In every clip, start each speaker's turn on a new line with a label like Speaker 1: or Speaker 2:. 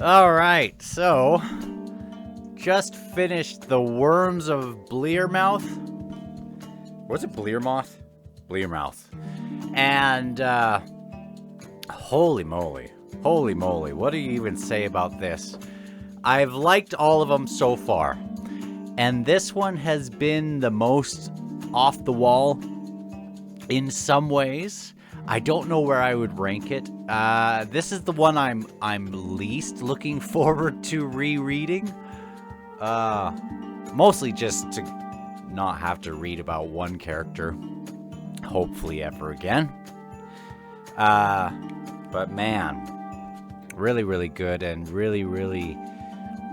Speaker 1: All right, so just finished the Wurms of Blearmouth. Was it Blearmouth? Blearmouth. And holy moly, what do you even say about this? I've liked all of them so far, and this one has been the most off the wall in some ways. I don't know where I would rank it. This is the one I'm least looking forward to rereading. Mostly just to not have to read about one character, hopefully ever again. But man, really good and really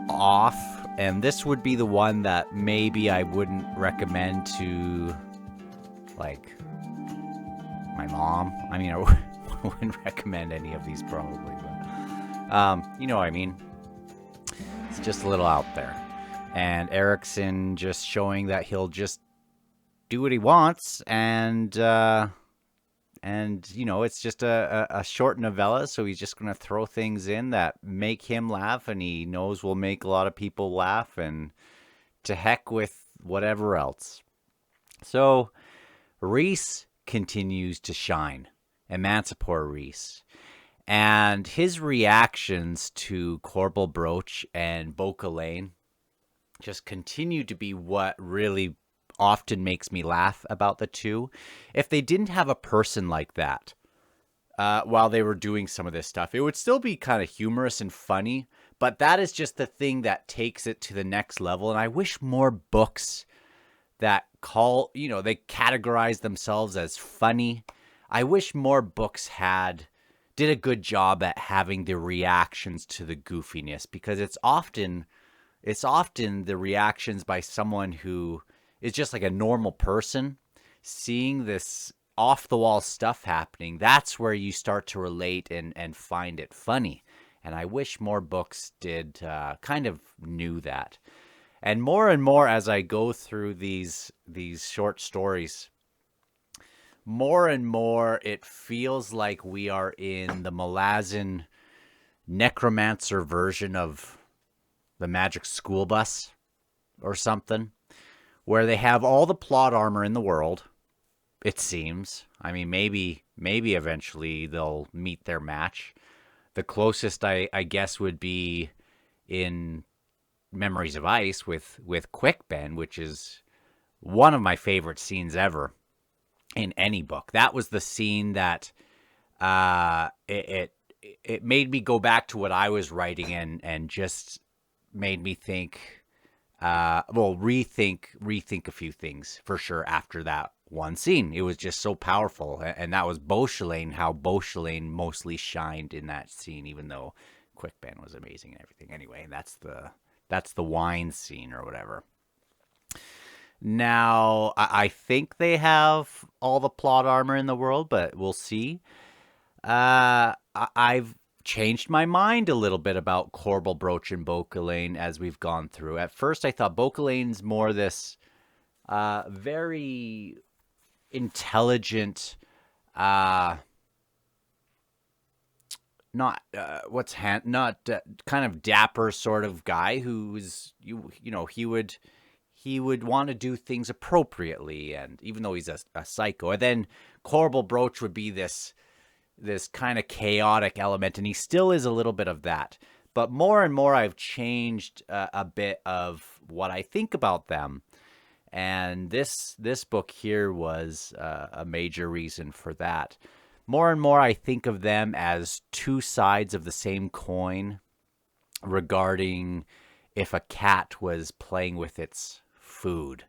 Speaker 1: off. And this would be the one that maybe I wouldn't recommend to, like, my mom. I mean, I wouldn't recommend any of these probably, but you know what I mean. It's just a little out there. And Erikson just showing that he'll just do what he wants, and you know, it's just a short novella, so he's just going to throw things in that make him laugh, and he knows will make a lot of people laugh, and to heck with whatever else. So Rhys continues to shine, Emancipor Rhys, and his reactions to Korbal, Broach, and Bauchelain just continue to be what really often makes me laugh about the two. If they didn't have a person like that while they were doing some of this stuff, it would still be kind of humorous and funny, but that is just the thing that takes it to the next level. And I wish more books that they categorize themselves as funny. I wish more books did a good job at having the reactions to the goofiness, because it's often the reactions by someone who is just like a normal person seeing this off the wall stuff happening. That's where you start to relate and find it funny. And I wish more books did kind of knew that. And more as I go through these short stories, more and more it feels like we are in the MALAZAN necromancer version of the Magic School Bus or something, where they have all the plot armor in the world, it seems. I mean, maybe eventually they'll meet their match. The closest I guess would be in Memories of Ice with Quickben, which is one of my favorite scenes ever in any book. That was the scene that it made me go back to what I was writing and just made me think, rethink a few things for sure after that one scene. It was just so powerful, and that was Bauchelain, how Bauchelain mostly shined in that scene, even though Quickben was amazing and everything. Anyway, that's the wine scene or whatever. Now, I think they have all the plot armor in the world, but we'll see. I've changed my mind a little bit about Korbal, Broach, and Bauchelain as we've gone through. At first, I thought Bauchelain's more this very intelligent, kind of dapper sort of guy who's he would want to do things appropriately, and even though he's a psycho. And then Korbal, Broach would be this kind of chaotic element, and he still is a little bit of that. But more and more I've changed a bit of what I think about them. And this book here was a major reason for that. More and more I think of them as two sides of the same coin regarding if a cat was playing with its food.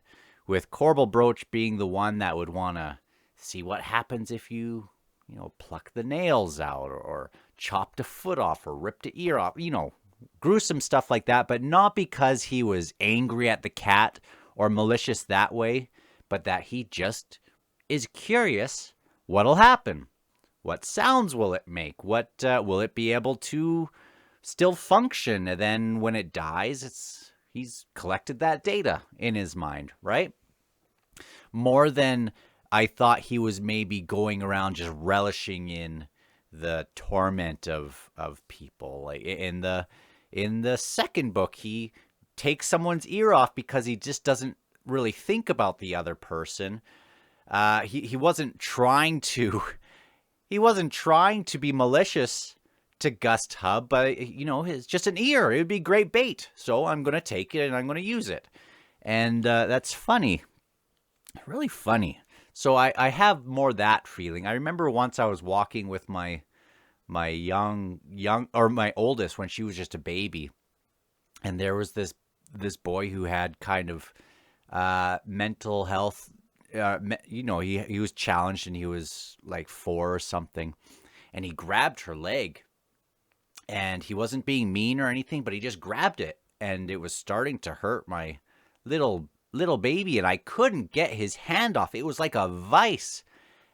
Speaker 1: With Korbal, Broach being the one that would want to see what happens if you pluck the nails out, or chopped a foot off, or ripped an ear off, gruesome stuff like that, but not because he was angry at the cat or malicious that way, but that he just is curious what'll happen. What sounds will it make? What will it be able to still function? And then when it dies, he's collected that data in his mind, right? More than I thought he was maybe going around just relishing in the torment of people, like in the In the second book, he takes someone's ear off because he just doesn't really think about the other person. He wasn't trying to he wasn't trying to be malicious to Gust Hub, but it's just an ear. It would be great bait, so I'm going to take it and I'm going to use it, and that's funny, really funny. So I have more that feeling. I remember once I was walking with my young or my oldest when she was just a baby, and there was this boy who had kind of mental health. He was challenged and he was like 4 or something, and he grabbed her leg, and he wasn't being mean or anything, but he just grabbed it, and it was starting to hurt my little baby, and I couldn't get his hand off. It was like a vice.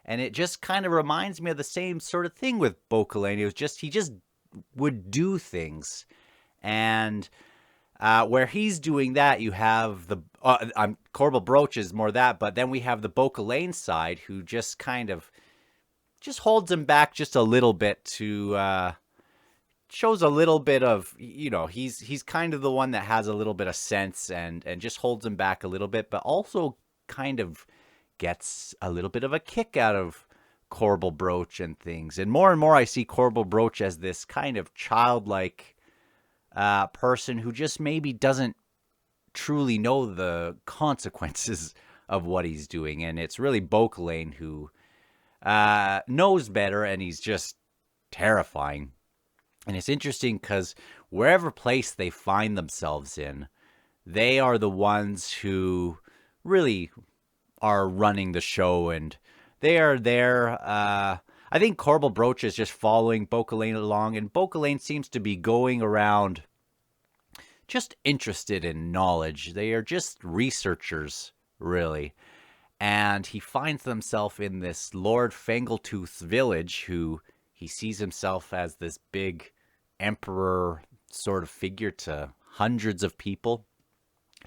Speaker 1: And it just kind of reminds me of the same sort of thing with Bauchelain. It was just, he just would do things. And where he's doing that, you have the, Korbal Broach is more that, but then we have the Bauchelain side who just kind of, just holds him back just a little bit to, shows a little bit of, he's kind of the one that has a little bit of sense and just holds him back a little bit, but also kind of gets a little bit of a kick out of Korbal Broach and things. And more I see Korbal Broach as this kind of childlike person who just maybe doesn't truly know the consequences of what he's doing. And it's really Bauchelain who knows better, and he's just terrifying. And it's interesting because wherever place they find themselves in, they are the ones who really are running the show, and they are there. I think Korbal Broach is just following Bauchelain along, and Bauchelain seems to be going around just interested in knowledge. They are just researchers, really. And he finds himself in this Lord Fangletooth's village, who he sees himself as this big emperor sort of figure to hundreds of people,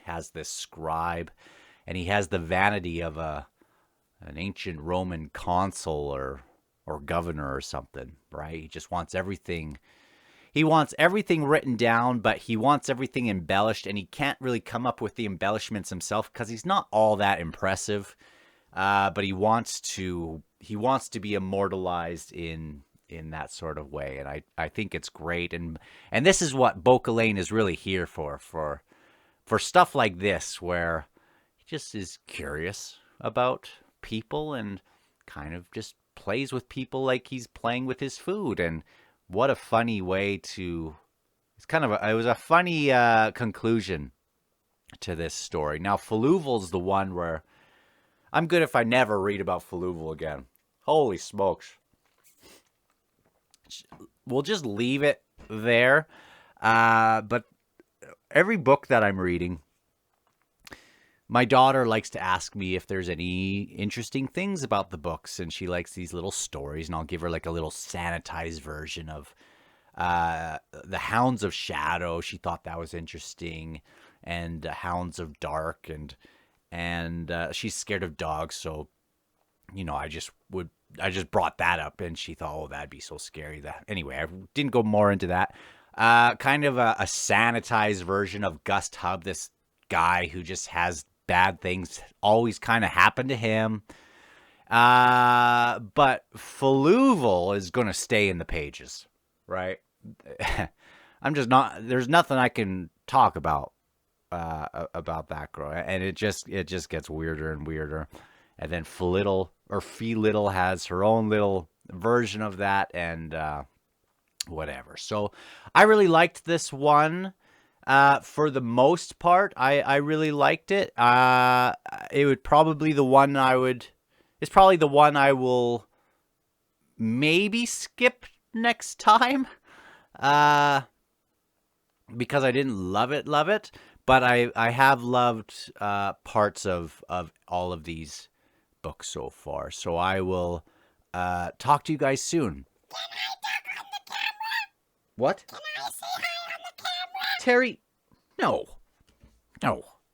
Speaker 1: has this scribe, and he has the vanity of an ancient Roman consul or governor or something, right? He just wants everything. He wants everything written down, but he wants everything embellished, and he can't really come up with the embellishments himself because he's not all that impressive. But he wants to be immortalized in that sort of way, and I think it's great. And this is what Bauchelain is really here for stuff like this, where just is curious about people and kind of just plays with people like he's playing with his food. And what a funny way to, it was a funny conclusion to this story. Now, Faluval's the one where I'm good if I never read about Faluval again. Holy smokes. We'll just leave it there. But every book that I'm reading, my daughter likes to ask me if there's any interesting things about the books, and she likes these little stories, and I'll give her like a little sanitized version of the Hounds of Shadow. She thought that was interesting, and Hounds of Dark, and she's scared of dogs, so I just brought that up, and she thought, oh, that'd be so scary. Anyway, I didn't go more into that. Kind of a sanitized version of Gust Hub, this guy who just has bad things always kind of happen to him. But Faluval is going to stay in the pages, right? There's nothing I can talk about that girl. And it just gets weirder and weirder. And then Fee Little has her own little version of that, and whatever. So I really liked this one. For the most part, I really liked it. It would probably it's probably the one I will maybe skip next time. Because I didn't love it. But I have loved parts of all of these books so far. So I will talk to you guys soon. What? Terry, no.